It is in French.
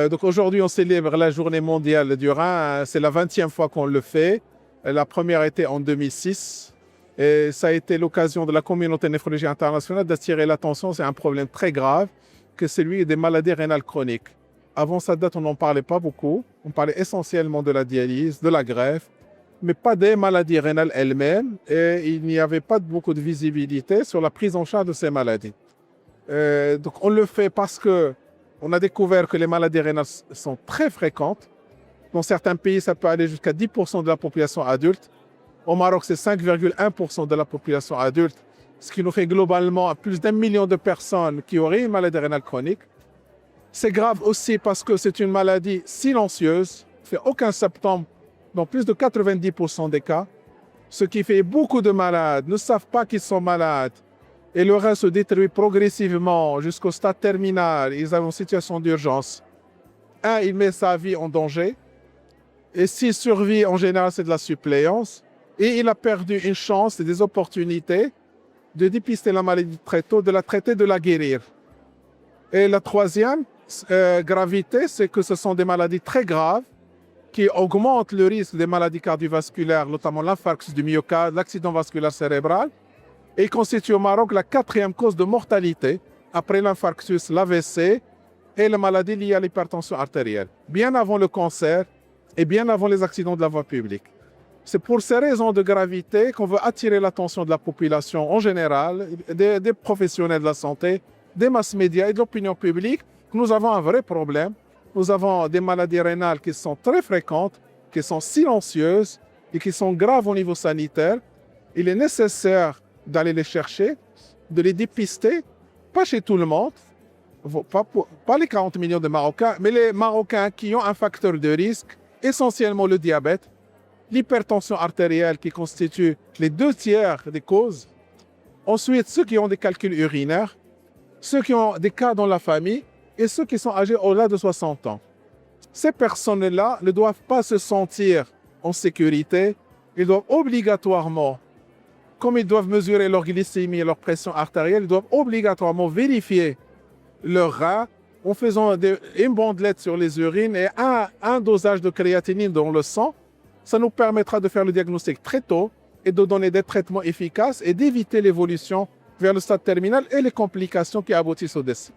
Donc aujourd'hui, on célèbre la journée mondiale du rein. C'est la 20e fois qu'on le fait. La première était en 2006. Et ça a été l'occasion de la communauté néphrologie internationale d'attirer l'attention. C'est un problème très grave, que celui des maladies rénales chroniques. Avant sa date, on n'en parlait pas beaucoup. On parlait essentiellement de la dialyse, de la greffe, mais pas des maladies rénales elles-mêmes. Et il n'y avait pas beaucoup de visibilité sur la prise en charge de ces maladies. Donc on le fait parce que on a découvert que les maladies rénales sont très fréquentes. Dans certains pays, ça peut aller jusqu'à 10% de la population adulte. Au Maroc, c'est 5,1% de la population adulte, ce qui nous fait globalement plus d'1 million de personnes qui auraient une maladie rénale chronique. C'est grave aussi parce que c'est une maladie silencieuse, ne fait aucun symptôme dans plus de 90% des cas. Ce qui fait beaucoup de malades ne savent pas qu'ils sont malades et le rein se détruit progressivement jusqu'au stade terminal. Ils sont en situation d'urgence. Il met sa vie en danger. Et s'il survit, en général, c'est de la suppléance. Et il a perdu une chance et des opportunités de dépister la maladie très tôt, de la traiter, de la guérir. Et la troisième gravité, c'est que ce sont des maladies très graves qui augmentent le risque des maladies cardiovasculaires, notamment l'infarctus du myocarde, l'accident vasculaire cérébral, et constitue au Maroc la 4e cause de mortalité après l'infarctus, l'AVC et les maladies liées à l'hypertension artérielle, bien avant le cancer et bien avant les accidents de la voie publique. C'est pour ces raisons de gravité qu'on veut attirer l'attention de la population en général, des professionnels de la santé, des masses médias et de l'opinion publique, que nous avons un vrai problème. Nous avons des maladies rénales qui sont très fréquentes, qui sont silencieuses et qui sont graves au niveau sanitaire. Il est nécessaire d'aller les chercher, de les dépister, pas chez tout le monde, pas les 40 millions de Marocains, mais les Marocains qui ont un facteur de risque, essentiellement le diabète, l'hypertension artérielle qui constitue les 2/3 des causes. Ensuite, ceux qui ont des calculs urinaires, ceux qui ont des cas dans la famille et ceux qui sont âgés au-delà de 60 ans. Ces personnes-là ne doivent pas se sentir en sécurité. Ils doivent obligatoirement, comme ils doivent mesurer leur glycémie et leur pression artérielle, ils doivent obligatoirement vérifier leur rein en faisant une bandelette sur les urines et un dosage de créatinine dans le sang. Ça nous permettra de faire le diagnostic très tôt et de donner des traitements efficaces et d'éviter l'évolution vers le stade terminal et les complications qui aboutissent au décès.